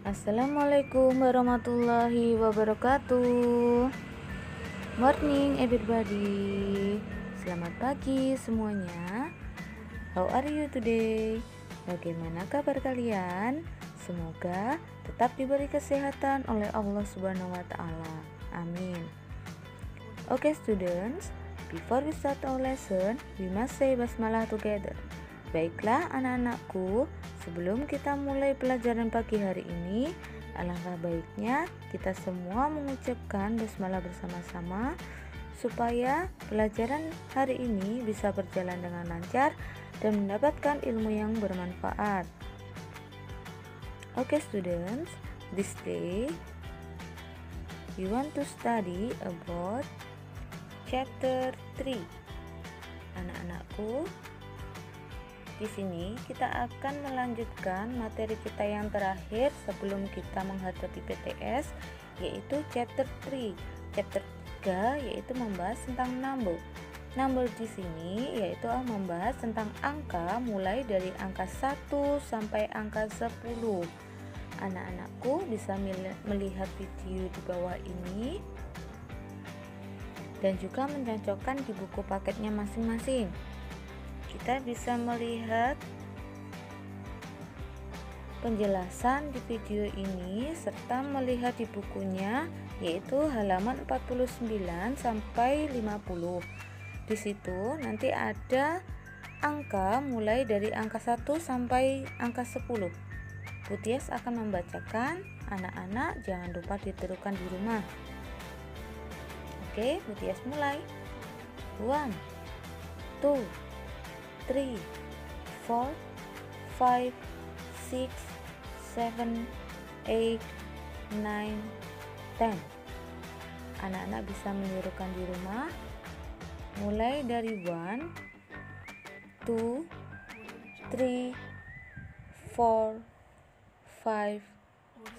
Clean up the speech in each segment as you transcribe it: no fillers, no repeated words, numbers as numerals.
Assalamualaikum warahmatullahi wabarakatuh. Morning everybody. Selamat pagi semuanya. How are you today? Bagaimana kabar kalian? Semoga tetap diberi kesehatan oleh Allah Subhanahu wa taala. Amin. Okay students, before we start our lesson, we must say basmalah together. Baiklah anak-anakku, sebelum kita mulai pelajaran pagi hari ini, alangkah baiknya kita semua mengucapkan basmalah bersama-sama supaya pelajaran hari ini bisa berjalan dengan lancar dan mendapatkan ilmu yang bermanfaat. Okay students, this day we want to study about chapter 3. Anak-anakku, di sini kita akan melanjutkan materi kita yang terakhir sebelum kita menghadapi PTS, yaitu chapter 3. Chapter 3 yaitu membahas tentang number. Number di sini yaitu membahas tentang angka mulai dari angka 1 sampai angka 10. Anak-anakku bisa melihat video di bawah ini dan juga mencocokkan di buku paketnya masing-masing. Kita bisa melihat penjelasan di video ini serta melihat di bukunya, yaitu halaman 49 sampai 50. Di situ nanti ada angka mulai dari angka 1 sampai angka 10. Putias akan membacakan, anak-anak jangan lupa ditirukan di rumah. Oke, Putias mulai. 1 2 3 4 5 6 7 8 9 10. Anak-anak bisa menirukan di rumah mulai dari 1 2 3 4 5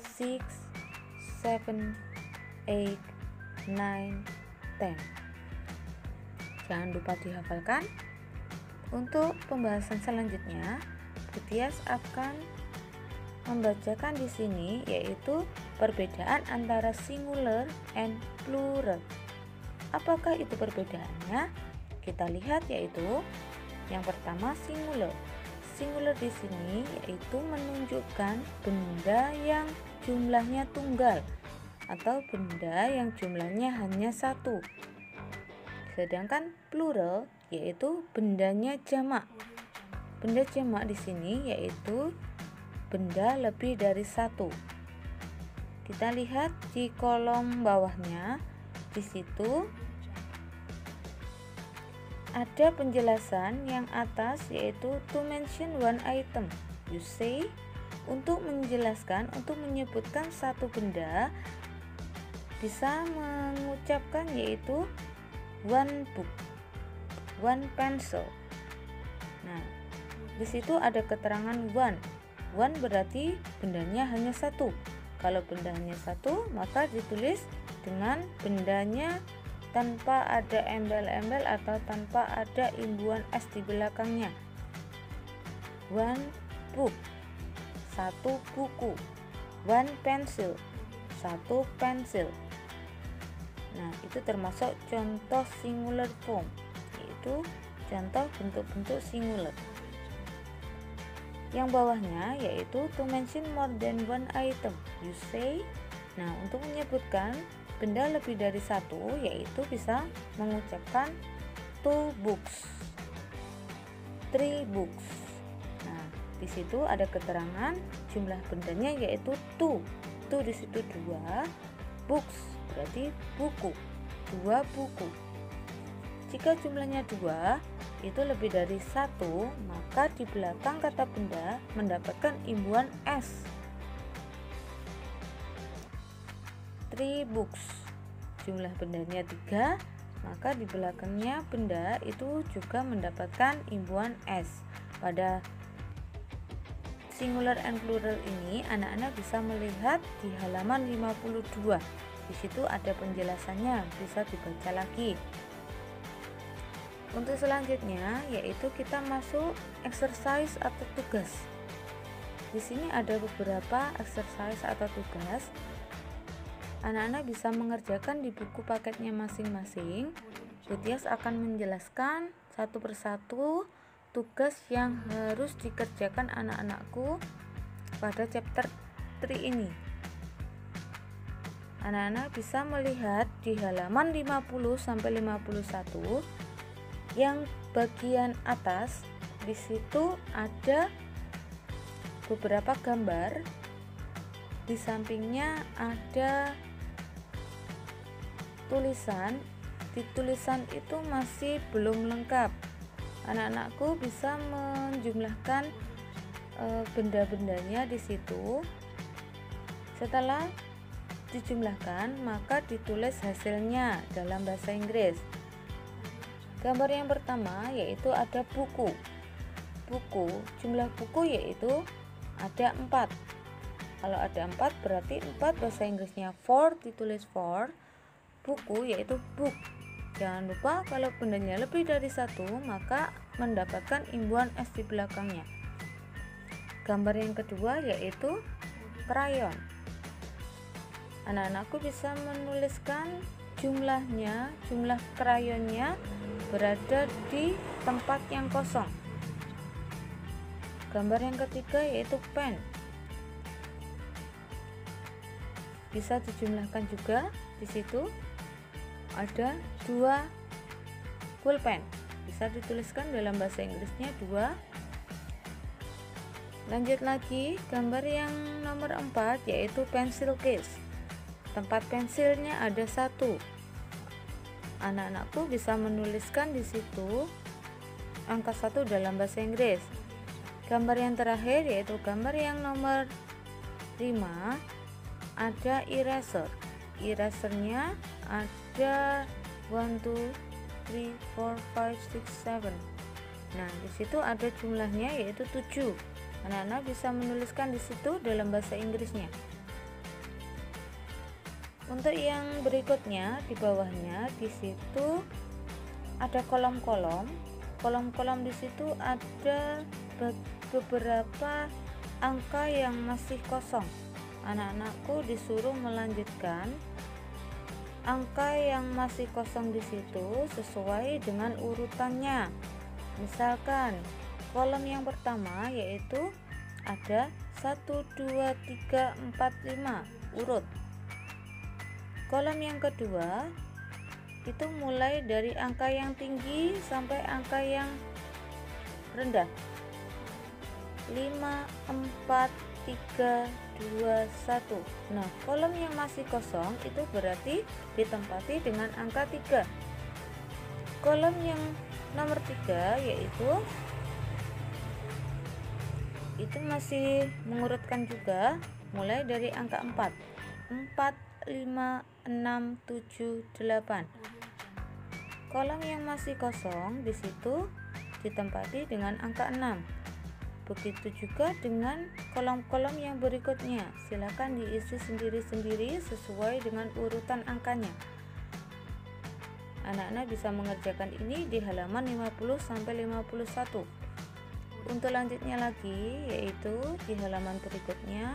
6 7 8 9 10. Jangan lupa dihafalkan. Untuk pembahasan selanjutnya, Putias akan membacakan di sini yaitu perbedaan antara singular and plural. Apakah itu perbedaannya? Kita lihat yaitu yang pertama singular. Singular di sini yaitu menunjukkan benda yang jumlahnya tunggal atau benda yang jumlahnya hanya satu. Sedangkan plural yaitu bendanya jamak. Benda jamak di sini yaitu benda lebih dari satu. Kita lihat di kolom bawahnya, di situ ada penjelasan yang atas yaitu to mention one item. You say, untuk menjelaskan, untuk menyebutkan satu benda bisa mengucapkan yaitu one book, one pencil. Nah, di situ ada keterangan one. One berarti bendanya hanya satu. Kalau bendanya satu, maka ditulis dengan bendanya tanpa ada embel-embel atau tanpa ada imbuhan S di belakangnya. One book, satu buku. One pencil, satu pensil. Nah, itu termasuk contoh singular form, yaitu contoh bentuk-bentuk singular. Yang bawahnya yaitu to mention more than one item. You say. Nah, untuk menyebutkan benda lebih dari satu yaitu bisa mengucapkan two books, three books. Nah, di situ ada keterangan jumlah bendanya yaitu two. Two di situ dua. Books berarti buku, dua buku. Jika jumlahnya dua itu lebih dari satu, maka di belakang kata benda mendapatkan imbuhan S. Three books, jumlah bendanya 3, maka di belakangnya benda itu juga mendapatkan imbuhan S. Pada singular and plural ini anak-anak bisa melihat di halaman 52. Di situ ada penjelasannya, bisa dibaca lagi. Untuk selanjutnya yaitu kita masuk exercise atau tugas. Di sini ada beberapa exercise atau tugas. Anak-anak bisa mengerjakan di buku paketnya masing-masing. Bu Tias akan menjelaskan satu persatu tugas yang harus dikerjakan anak-anakku pada chapter 3 ini. Anak-anak bisa melihat di halaman 50 sampai 51 yang bagian atas. Di situ ada beberapa gambar. Di sampingnya ada tulisan. Di tulisan itu masih belum lengkap. Anak-anakku bisa menjumlahkan benda-bendanya di situ. Setelah dijumlahkan, maka ditulis hasilnya dalam bahasa Inggris. Gambar yang pertama yaitu ada buku. Jumlah buku yaitu ada 4. Kalau ada 4 berarti 4 bahasa Inggrisnya 4 ditulis 4. Buku yaitu book. Jangan lupa kalau bendanya lebih dari 1 maka mendapatkan imbuhan S di belakangnya. Gambar yang kedua yaitu krayon. Anak-anakku bisa menuliskan jumlahnya, jumlah krayonnya berada di tempat yang kosong. Gambar yang ketiga yaitu pen. Bisa dijumlahkan juga. Di situ ada 2 pulpen. Bisa dituliskan dalam bahasa Inggrisnya 2. Lanjut lagi, gambar yang nomor 4 yaitu pencil case. Tempat pensilnya ada 1. Anak-anakku bisa menuliskan di situ angka 1 dalam bahasa Inggris. Gambar yang terakhir yaitu gambar yang nomor 5, ada eraser. Erasernya ada 1, 2, 3, 4, 5, 6, 7. Nah, di situ ada jumlahnya yaitu 7. Anak-anak bisa menuliskan di situ dalam bahasa Inggrisnya. Untuk yang berikutnya di bawahnya di situ ada kolom-kolom. Kolom-kolom di situ ada beberapa angka yang masih kosong. Anak-anakku disuruh melanjutkan angka yang masih kosong di situ sesuai dengan urutannya. Misalkan kolom yang pertama yaitu ada 1, 2, 3, 4, 5 urut. Kolom yang kedua itu mulai dari angka yang tinggi sampai angka yang rendah. 5, 4, 3, 2, 1. Nah, kolom yang masih kosong itu berarti ditempati dengan angka 3. Kolom yang nomor 3 yaitu itu masih mengurutkan juga mulai dari angka 4. 4, 5, 6, 7, 8. Kolom yang masih kosong di situ ditempati dengan angka 6. Begitu juga dengan kolom-kolom yang berikutnya. Silakan diisi sendiri-sendiri sesuai dengan urutan angkanya. Anak-anak bisa mengerjakan ini di halaman 50 sampai 51. Untuk lanjutnya lagi yaitu di halaman berikutnya,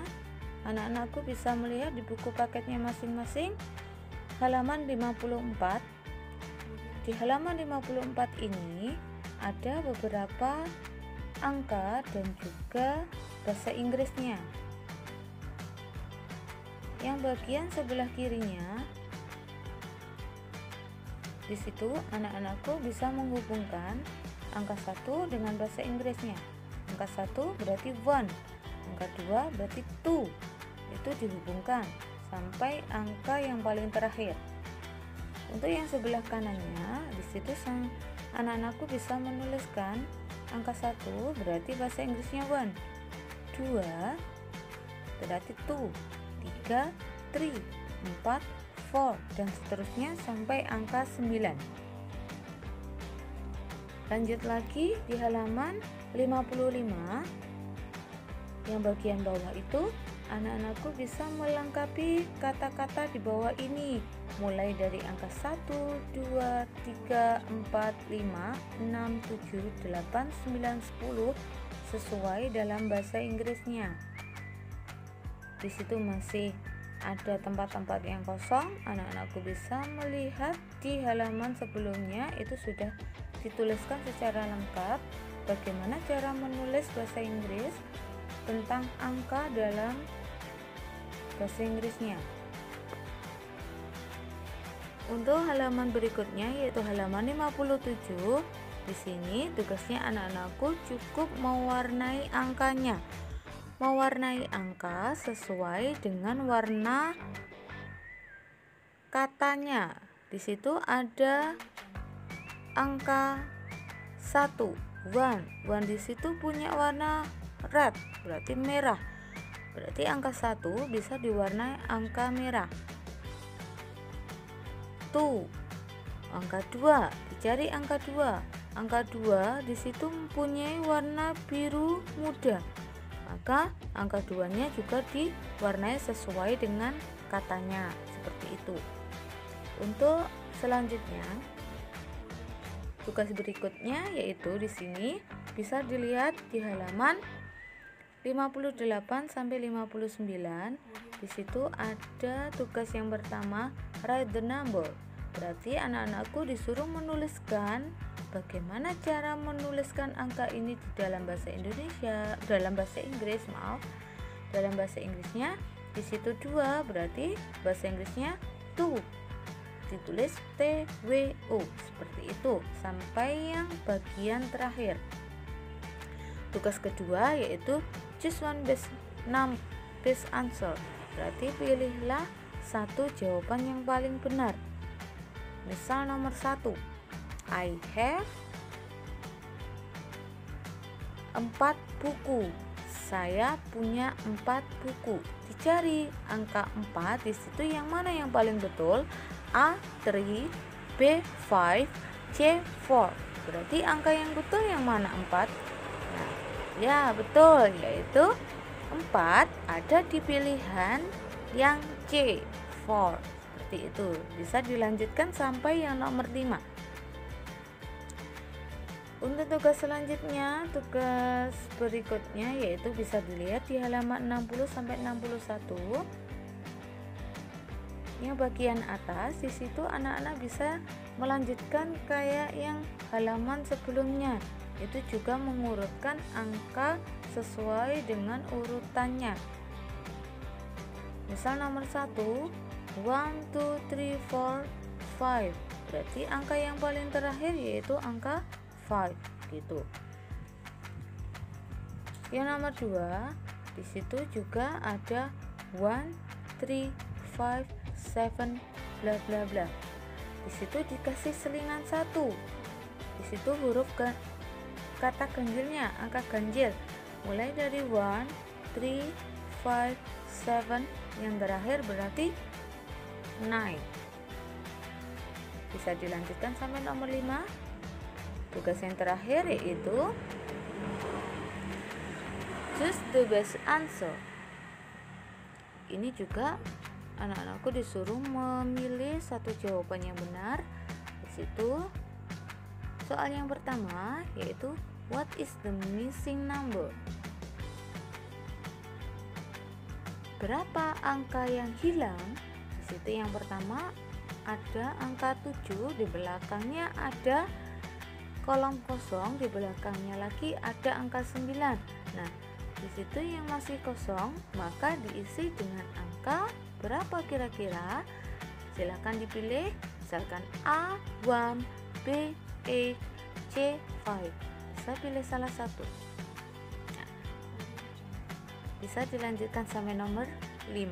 anak-anakku bisa melihat di buku paketnya masing-masing halaman 54. Di halaman 54 ini ada beberapa angka dan juga bahasa Inggrisnya. Yang bagian sebelah kirinya di situ anak-anakku bisa menghubungkan angka 1 dengan bahasa Inggrisnya. Angka 1 berarti 1, angka 2 berarti 2. Itu dihubungkan sampai angka yang paling terakhir. Untuk yang sebelah kanannya di situ anak-anakku bisa menuliskan angka 1 berarti bahasa Inggrisnya 1, 2 berarti 2, 3, 3, 4, 4 dan seterusnya sampai angka 9. Lanjut lagi di halaman 55 yang bagian bawah itu anak-anakku bisa melengkapi kata-kata di bawah ini mulai dari angka 1, 2, 3, 4, 5, 6, 7, 8, 9, 10 sesuai dalam bahasa Inggrisnya. Di situ masih ada tempat-tempat yang kosong, anak-anakku bisa melihat di halaman sebelumnya itu sudah dituliskan secara lengkap bagaimana cara menulis bahasa Inggris tentang angka dalam bahasa Inggrisnya. Untuk halaman berikutnya yaitu halaman 57, di sini tugasnya anak-anakku cukup mewarnai angkanya. Mewarnai angka sesuai dengan warna katanya. Di situ ada angka 1, one di situ punya warna red, berarti merah. Berarti angka 1 bisa diwarnai angka merah. 2, angka 2, dicari angka 2. Angka 2 di situ mempunyai warna biru muda. Maka angka 2-nya juga diwarnai sesuai dengan katanya, seperti itu. Untuk selanjutnya, tugas berikutnya yaitu di sini bisa dilihat di halaman 58 sampai 59. Di situ ada tugas yang pertama, write the number. Berarti anak-anakku disuruh menuliskan bagaimana cara menuliskan angka ini di dalam bahasa Inggris. Dalam bahasa Inggrisnya di situ 2, berarti bahasa Inggrisnya 2. Ditulis TWO seperti itu sampai yang bagian terakhir. Tugas kedua yaitu choose one best answer. Berarti pilihlah satu jawaban yang paling benar. Misal nomor 1, I have 4 buku. Saya punya 4 buku. Dicari angka 4 di situ yang mana yang paling betul? A 3, B 5, C 4. Berarti angka yang betul yang mana 4? Nah, ya betul, yaitu 4 ada di pilihan yang C 4. Seperti itu. Bisa dilanjutkan sampai yang nomor 5. Untuk tugas selanjutnya, tugas berikutnya yaitu bisa dilihat di halaman 60 sampai 61. Yang bagian atas di situ anak-anak bisa melanjutkan kayak yang halaman sebelumnya, itu juga mengurutkan angka sesuai dengan urutannya. Misal nomor 1, 1, 2, 3, 4, 5. Berarti angka yang paling terakhir yaitu angka 5 gitu. Yang nomor 2, di situ juga ada 1, 3, 5, 7, bla bla bla. Di situ dikasih selingan 1. Di situ huruf kata ganjilnya, angka ganjil. Mulai dari 1, 3, 5, 7, yang terakhir berarti 9. Bisa dilanjutkan sampai nomor 5. Tugas yang terakhir yaitu choose the best answer. Ini juga anak-anakku disuruh memilih satu jawaban yang benar. Di situ soal yang pertama yaitu what is the missing number? Berapa angka yang hilang? Di situ yang pertama ada angka 7, di belakangnya ada kolom kosong, di belakangnya lagi ada angka 9. Nah, di situ yang masih kosong maka diisi dengan angka berapa kira-kira? Silakan dipilih, misalkan A 1, B 8, C 5. Bisa pilih salah satu. Nah, bisa dilanjutkan sampai nomor 5.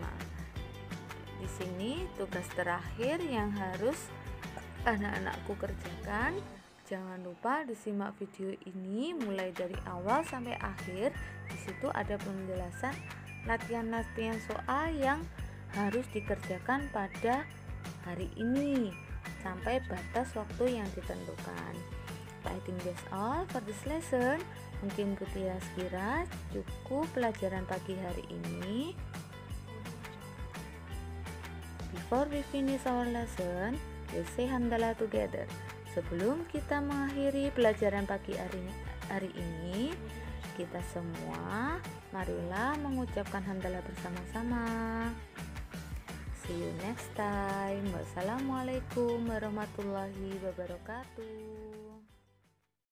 Di sini tugas terakhir yang harus anak-anakku kerjakan. Jangan lupa disimak video ini mulai dari awal sampai akhir. Di situ ada penjelasan latihan-latihan soal yang harus dikerjakan pada hari ini sampai batas waktu yang ditentukan. I think that's all for this lesson. Mungkin Putih Kira cukup pelajaran pagi hari ini. Before we finish our lesson, we'll say hamdalah together. Sebelum kita mengakhiri pelajaran pagi hari ini, Kita semua marilah mengucapkan hamdalah bersama-sama. See you next time. Wassalamualaikum warahmatullahi wabarakatuh.